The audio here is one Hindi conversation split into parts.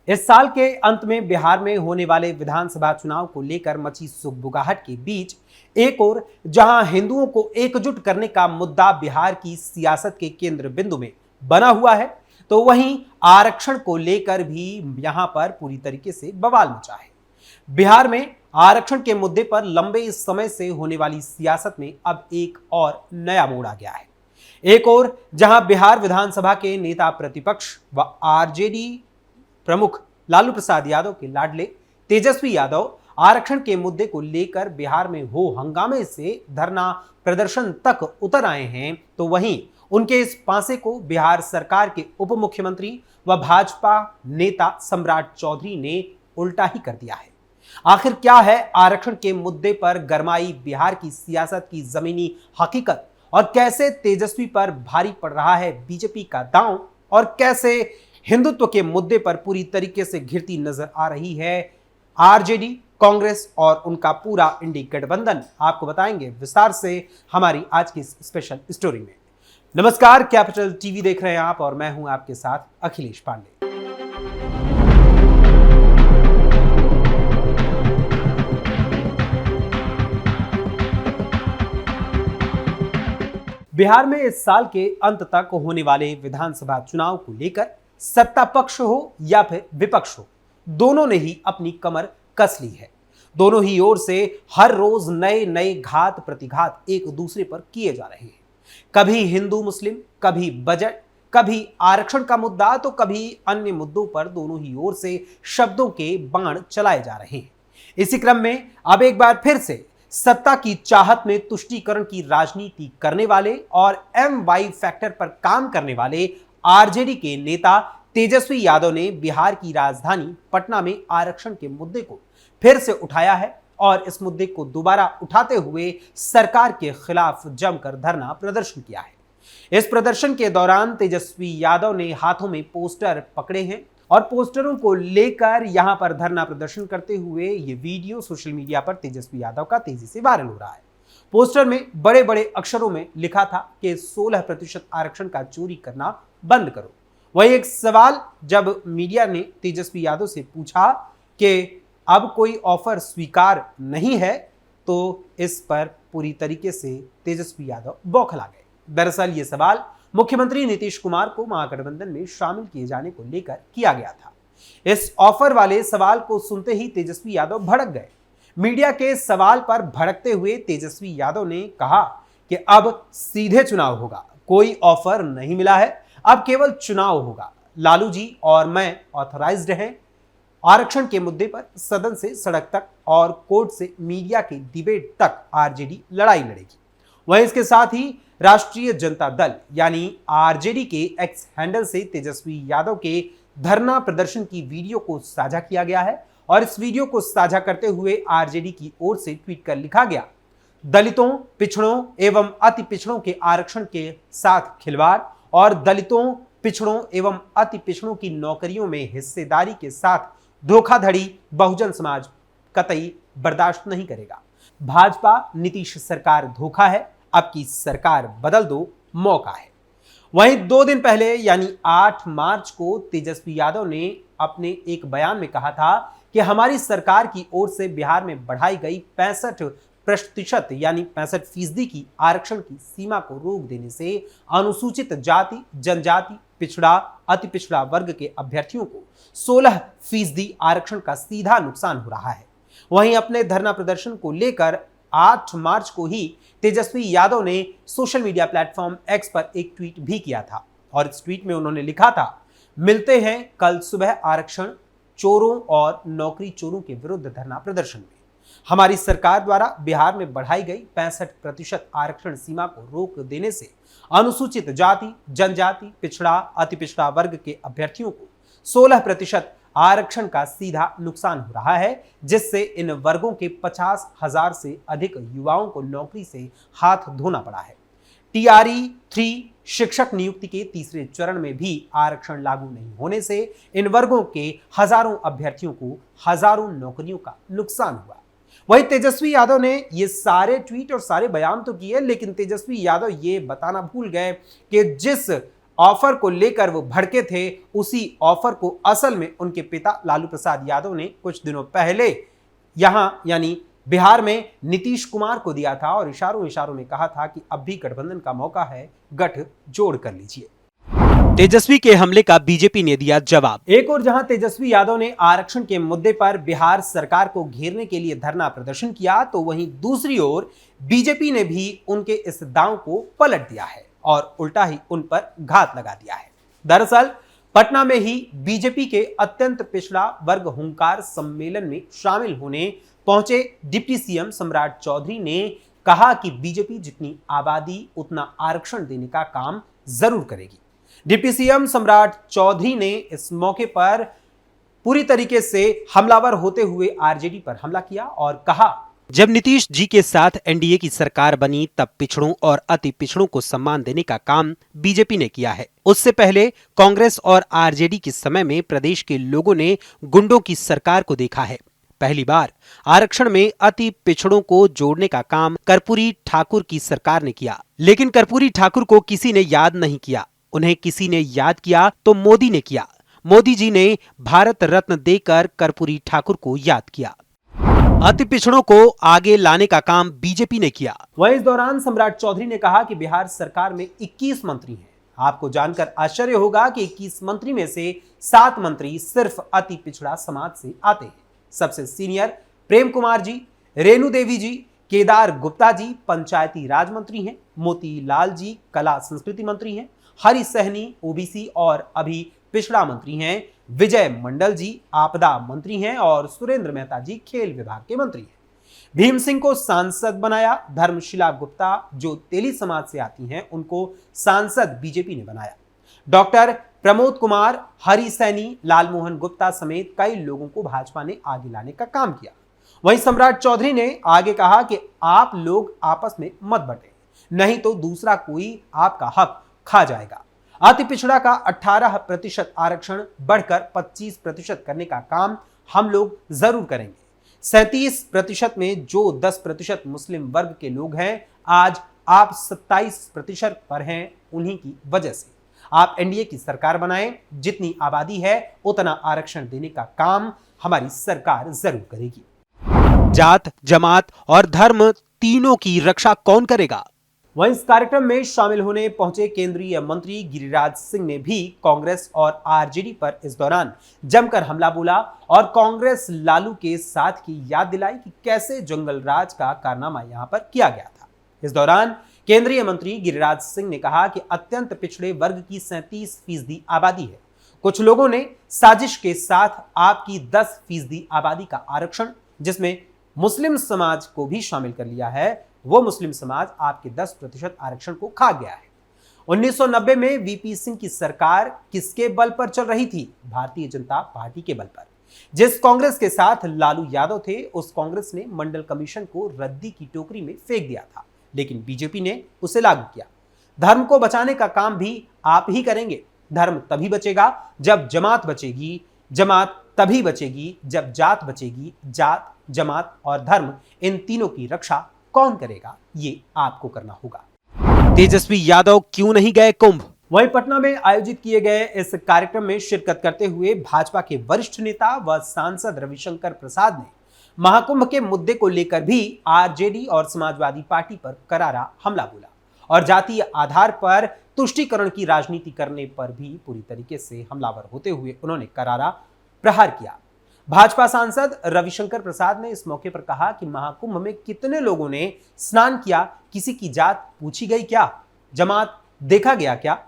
इस साल के अंत में बिहार में होने वाले विधानसभा चुनाव को लेकर मची सुगबुगाहट के बीच एक ओर जहां हिंदुओं को एकजुट करने का मुद्दा बिहार की सियासत के केंद्र बिंदु में बना हुआ है, तो वहीं आरक्षण को लेकर भी यहां पर पूरी तरीके से बवाल मचा है। बिहार में आरक्षण के मुद्दे पर लंबे समय से होने वाली सियासत में अब एक और नया मोड़ आ गया है। एक ओर जहां बिहार विधानसभा के नेता प्रतिपक्ष व आरजेडी प्रमुख लालू प्रसाद यादव के लाडले तेजस्वी यादव आरक्षण के मुद्दे को लेकर बिहार में हो हंगामे से धरना प्रदर्शन तक उतर आए हैं, तो वहीं उनके इस पांसे को बिहार सरकार के उप मुख्यमंत्री व भाजपा नेता सम्राट चौधरी ने उल्टा ही कर दिया है। आखिर क्या है आरक्षण के मुद्दे पर गरमाई बिहार की सियासत की जमीनी हकीकत, और कैसे तेजस्वी पर भारी पड़ रहा है बीजेपी का दांव, और कैसे हिंदुत्व के मुद्दे पर पूरी तरीके से घिरती नजर आ रही है आरजेडी, कांग्रेस और उनका पूरा इंडी गठबंधन, आपको बताएंगे विस्तार से हमारी आज की स्पेशल स्टोरी में। नमस्कार, कैपिटल टीवी देख रहे हैं आप और मैं हूं आपके साथ अखिलेश पांडे। बिहार में इस साल के अंत तक होने वाले विधानसभा चुनाव को लेकर सत्ता पक्ष हो या फिर विपक्ष हो, दोनों ने ही अपनी कमर कस ली है। दोनों ही ओर से हर रोज नए नए घात प्रतिघात एक दूसरे पर किए जा रहे हैं। कभी हिंदू मुस्लिम, कभी बजट, कभी आरक्षण का मुद्दा, तो कभी अन्य मुद्दों पर दोनों ही ओर से शब्दों के बाण चलाए जा रहे हैं। इसी क्रम में अब एक बार फिर से सत्ता की चाहत में तुष्टीकरण की राजनीति करने वाले और MY फैक्टर पर काम करने वाले आरजेडी के नेता तेजस्वी यादव ने बिहार की राजधानी पटना में आरक्षण के मुद्दे को फिर से उठाया है और इस मुद्दे को दोबारा उठाते हुए सरकार के खिलाफ जमकर धरना प्रदर्शन किया है। इस प्रदर्शन के दौरान तेजस्वी यादव ने हाथों में पोस्टर पकड़े हैं और पोस्टरों को लेकर यहां पर धरना प्रदर्शन करते हुए ये वीडियो सोशल मीडिया पर तेजस्वी यादव का तेजी से वायरल हो रहा है। पोस्टर में बड़े बड़े अक्षरों में लिखा था कि 16% आरक्षण का चोरी करना बंद करो। वही एक सवाल जब मीडिया ने तेजस्वी यादव से पूछा कि अब कोई ऑफर स्वीकार नहीं है, तो इस पर पूरी तरीके से तेजस्वी यादव बौखला गए। दरअसल ये सवाल मुख्यमंत्री नीतीश कुमार को महागठबंधन में शामिल किए जाने को लेकर किया गया था। इस ऑफर वाले सवाल को सुनते ही तेजस्वी यादव भड़क गए। मीडिया के सवाल पर भड़कते हुए तेजस्वी यादव ने कहा कि अब सीधे चुनाव होगा, कोई ऑफर नहीं मिला है, अब केवल चुनाव होगा। लालू जी और मैं ऑथराइज्ड हैं। आरक्षण के मुद्दे पर सदन से सड़क तक और कोर्ट से मीडिया के डिबेट तक आरजेडी लड़ाई लड़ेगी। वहीं इसके साथ ही राष्ट्रीय जनता दल यानी आरजेडी के एक्स हैंडल से तेजस्वी यादव के धरना प्रदर्शन की वीडियो को साझा किया गया है और इस वीडियो को साझा करते हुए आरजेडी की ओर से ट्वीट कर लिखा गया, दलितों, पिछड़ों एवं अति पिछड़ों के आरक्षण के साथ खिलवाड़ और दलितों, पिछड़ों एवं अति पिछड़ों की नौकरियों में हिस्सेदारी के साथ धोखाधड़ी बहुजन समाज कतई बर्दाश्त नहीं करेगा। भाजपा नीतीश सरकार धोखा है, अब की सरकार बदल दो, मौका है। वहीं 2 दिन पहले यानी 8 मार्च को तेजस्वी यादव ने अपने एक बयान में कहा था कि हमारी सरकार की ओर से बिहार में बढ़ाई गई 65% यानी 65% की आरक्षण की सीमा को रोक देने से अनुसूचित जाति, जनजाति, पिछड़ा, अति पिछड़ा वर्ग के अभ्यर्थियों को 16% आरक्षण का सीधा नुकसान हो रहा है। वहीं अपने धरना प्रदर्शन को लेकर 8 मार्च को ही तेजस्वी यादव ने सोशल मीडिया प्लेटफॉर्म X पर एक ट्वीट भी किया था और इस ट्वीट में उन्होंने लिखा था, मिलते हैं कल सुबह आरक्षण चोरों और नौकरी चोरों के विरुद्ध धरना प्रदर्शन में। हमारी सरकार द्वारा बिहार में बढ़ाई गई 65% आरक्षण सीमा को रोक देने से अनुसूचित जाति, जनजाति, पिछड़ा, अति पिछड़ा वर्ग के अभ्यर्थियों को 16% आरक्षण का सीधा नुकसान हो रहा है, जिससे इन वर्गों के 50,000 से अधिक युवाओं को नौकरी से हाथ धोना पड़ा है। TRE 3 शिक्षक नियुक्ति के तीसरे चरण में भी आरक्षण लागू नहीं होने से इन वर्गों के हजारों अभ्यर्थियों को हजारों नौकरियों का नुकसान हुआ। वही तेजस्वी यादव ने ये सारे ट्वीट और सारे बयान तो किए, लेकिन तेजस्वी यादव ये बताना भूल गए कि जिस ऑफर को लेकर वो भड़के थे, उसी ऑफर को असल में उनके पिता लालू प्रसाद यादव ने कुछ दिनों पहले यहां यानी बिहार में नीतीश कुमार को दिया था और इशारों इशारों में कहा था कि अब भी गठबंधन का मौका है, गठ जोड़ कर लीजिए। तेजस्वी के हमले का बीजेपी ने दिया जवाब। एक और जहां तेजस्वी यादव ने आरक्षण के मुद्दे पर बिहार सरकार को घेरने के लिए धरना प्रदर्शन किया, तो वहीं दूसरी ओर बीजेपी ने भी उनके इस दांव को पलट दिया है और उल्टा ही उन पर घात लगा दिया है। दरअसल पटना में ही बीजेपी के अत्यंत पिछड़ा वर्ग हुंकार सम्मेलन में शामिल होने पहुंचे डिप्टी सीएम सम्राट चौधरी ने कहा कि बीजेपी जितनी आबादी उतना आरक्षण देने का काम जरूर करेगी। डिप्टी सीएम सम्राट चौधरी ने इस मौके पर पूरी तरीके से हमलावर होते हुए आरजेडी पर हमला किया और कहा, जब नीतीश जी के साथ एनडीए की सरकार बनी तब पिछड़ों और अति पिछड़ों को सम्मान देने का काम बीजेपी ने किया है। उससे पहले कांग्रेस और आरजेडी के समय में प्रदेश के लोगों ने गुंडों की सरकार को देखा है। पहली बार आरक्षण में अति पिछड़ों को जोड़ने का काम कर्पूरी ठाकुर की सरकार ने किया, लेकिन कर्पूरी ठाकुर को किसी ने याद नहीं किया। उन्हें किसी ने याद किया तो मोदी ने किया। मोदी जी ने भारत रत्न देकर कर्पूरी ठाकुर को याद किया। अति पिछड़ों को आगे लाने का काम बीजेपी ने किया। वहीं इस दौरान सम्राट चौधरी ने कहा कि बिहार सरकार में 21 मंत्री हैं। आपको जानकर आश्चर्य होगा कि 21 मंत्री में से 7 मंत्री सिर्फ अति पिछड़ा समाज से आते हैं। सबसे सीनियर प्रेम कुमार जी, रेणु देवी जी, केदार गुप्ता जी पंचायती राज मंत्री हैं, मोतीलाल जी कला संस्कृति मंत्री हैं, हरि सहनी ओबीसी और अभी पिछड़ा मंत्री हैं, विजय मंडल जी आपदा मंत्री हैं और सुरेंद्र मेहता जी खेल विभाग के मंत्री हैं। भीम सिंह को सांसद बनाया। धर्मशिला गुप्ता जो तेली समाज से आती हैं उनको सांसद बीजेपी ने बनाया। डॉक्टर प्रमोद कुमार, हरि सैनी, लालमोहन गुप्ता समेत कई लोगों को भाजपा ने आगे लाने का काम किया। वहीं सम्राट चौधरी ने आगे कहा कि आप लोग आपस में मत बंटे, नहीं तो दूसरा कोई आपका हक खा जाएगा। अति पिछड़ा का 18% आरक्षण बढ़कर 25% करने का काम हम लोग जरूर करेंगे। 37% में जो 10% मुस्लिम वर्ग के लोग हैं, आज आप 27% पर हैं। उन्हीं की वजह से आप एनडीए की सरकार बनाएं। जितनी आबादी है उतना आरक्षण देने का काम हमारी सरकार जरूर करेगी। जात, जमात और धर्म तीनों की रक्षा कौन करेगा? वहीं इस कार्यक्रम में शामिल होने पहुंचे केंद्रीय मंत्री गिरिराज सिंह ने भी कांग्रेस और आरजेडी पर इस दौरान जमकर हमला बोला और कांग्रेस लालू के साथ की याद दिलाई कि कैसे जंगल राज का कारनामा यहां पर किया गया था। इस दौरान केंद्रीय मंत्री गिरिराज सिंह ने कहा कि अत्यंत पिछड़े वर्ग की 37% आबादी है। कुछ लोगों ने साजिश के साथ आपकी 10% आबादी का आरक्षण, जिसमें मुस्लिम समाज को भी शामिल कर लिया है, वो मुस्लिम समाज आपके 10% आरक्षण को खा गया है। 1990 में वीपी सिंह की सरकार किसके बल पर चल रही थी? भारतीय जनता पार्टी के बल पर। जिस कांग्रेस के साथ लालू यादव थे, उस कांग्रेस ने मंडल कमीशन को रद्दी की टोकरी में फेंक दिया था, लेकिन बीजेपी ने उसे लागू किया। धर्म को बचाने का काम भी आप ही करेंगे। धर्म तभी बचेगा जब जमात बचेगी, जमात तभी बचेगी जब जात बचेगी। जात, जमात और धर्म, इन तीनों की रक्षा कौन करेगा? ये आपको करना होगा। तेजस्वी यादव क्यों नहीं गए कुंभ? वहीं पटना में आयोजित किए गए इस कार्यक्रम में शिरकत करते हुए भाजपा के वरिष्ठ नेता व सांसद रविशंकर प्रसाद ने महाकुंभ के मुद्दे को लेकर भी आरजेडी और समाजवादी पार्टी पर करारा हमला बोला और जातीय आधार पर तुष्टीकरण की राजनीति करने पर भी पूरी तरीके से हमलावर होते हुए उन्होंने करारा प्रहार किया। भाजपा सांसद रविशंकर प्रसाद ने इस मौके पर कहा कि महाकुंभ में कितने लोगों ने स्नान किया, किसी की जात पूछी गई क्या? जमात देखा गया क्या?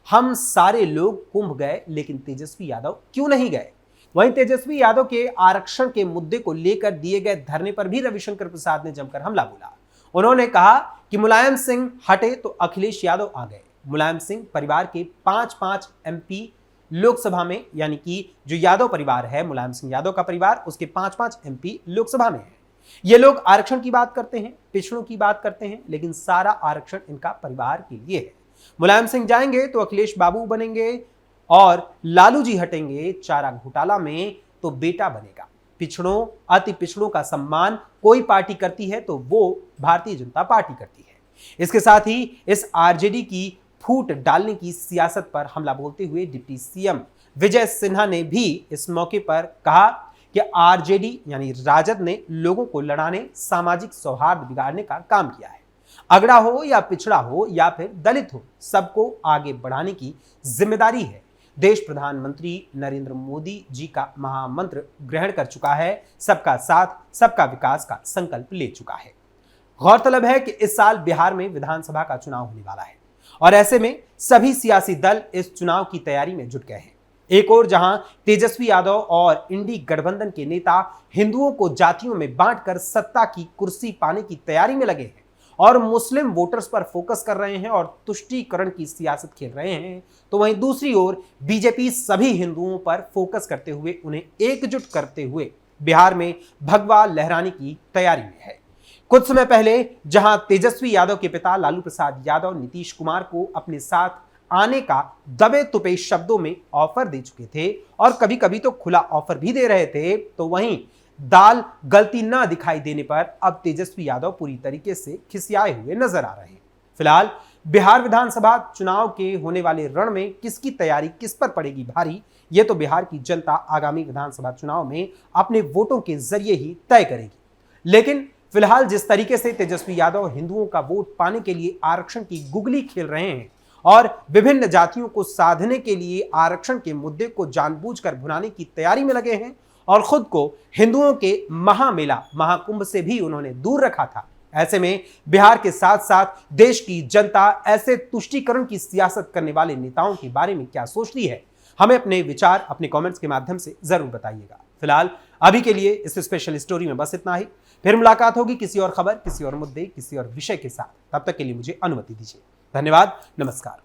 हम सारे लोग कुंभ गए, लेकिन तेजस्वी यादव क्यों नहीं गए? वहीं तेजस्वी यादव के आरक्षण के मुद्दे को लेकर दिए गए धरने पर भी रविशंकर प्रसाद ने जमकर हमला बोला। उन्होंने कहा कि मुलायम सिंह हटे तो अखिलेश यादव आ गए। मुलायम सिंह परिवार के 5-5 एमपी लोकसभा में, यानी कि जो यादव परिवार है, मुलायम सिंह यादव का परिवार, उसके 5-5 एमपी लोकसभा में है। ये लोग आरक्षण की बात करते हैं, पिछड़ों की बात करते हैं, लेकिन सारा आरक्षण इनका परिवार के लिए है। मुलायम सिंह जाएंगे तो अखिलेश बाबू बनेंगे और लालू जी हटेंगे चारा घोटाला में तो बेटा बनेगा। पिछड़ों, अति पिछड़ों का सम्मान कोई पार्टी करती है तो वो भारतीय जनता पार्टी करती है। इसके साथ ही इस आरजेडी की फूट डालने की सियासत पर हमला बोलते हुए डिप्टी सीएम विजय सिन्हा ने भी इस मौके पर कहा कि आरजेडी यानी राजद ने लोगों को लड़ाने, सामाजिक सौहार्द बिगाड़ने का काम किया है। अगड़ा हो या पिछड़ा हो या फिर दलित हो, सबको आगे बढ़ाने की जिम्मेदारी है। देश प्रधानमंत्री नरेंद्र मोदी जी का महामंत्र ग्रहण कर चुका है, सबका साथ सबका विकास का संकल्प ले चुका है। गौरतलब है कि इस साल बिहार में विधानसभा का चुनाव होने वाला है और ऐसे में सभी सियासी दल इस चुनाव की तैयारी में जुट गए हैं। एक ओर जहां तेजस्वी यादव और इंडी गठबंधन के नेता हिंदुओं को जातियों में बांटकर सत्ता की कुर्सी पाने की तैयारी में लगे हैं और मुस्लिम वोटर्स पर फोकस कर रहे हैं और तुष्टीकरण की सियासत खेल रहे हैं, तो वहीं दूसरी ओर बीजेपी सभी हिंदुओं पर फोकस करते हुए उन्हें एकजुट करते हुए बिहार में भगवा लहराने की तैयारी में है। कुछ समय पहले जहां तेजस्वी यादव के पिता लालू प्रसाद यादव नीतीश कुमार को अपने साथ आने का दबे तुपे शब्दों में ऑफर दे चुके थे और कभी कभी तो खुला ऑफर भी दे रहे थे, तो वहीं दाल गलती ना दिखाई देने पर अब तेजस्वी यादव पूरी तरीके से खिसियाए हुए नजर आ रहे हैं। फिलहाल बिहार विधानसभा चुनाव के होने वाले रण में किसकी तैयारी किस पर पड़ेगी भारी, ये तो बिहार की जनता आगामी विधानसभा चुनाव में अपने वोटों के जरिए ही तय करेगी। लेकिन फिलहाल जिस तरीके से तेजस्वी यादव हिंदुओं का वोट पाने के लिए आरक्षण की गुगली खेल रहे हैं और विभिन्न जातियों को साधने के लिए आरक्षण के मुद्दे को जानबूझकर भुनाने की तैयारी में लगे हैं और खुद को हिंदुओं के महामेला महाकुंभ से भी उन्होंने दूर रखा था, ऐसे में बिहार के साथ साथ देश की जनता ऐसे तुष्टीकरण की सियासत करने वाले नेताओं के बारे में क्या सोचती है, हमें अपने विचार अपने कमेंट्स के माध्यम से जरूर बताइएगा। फिलहाल अभी के लिए इस स्पेशल स्टोरी में बस इतना ही। फिर मुलाकात होगी किसी और खबर, किसी और मुद्दे, किसी और विषय के साथ। तब तक के लिए मुझे अनुमति दीजिए। धन्यवाद, नमस्कार।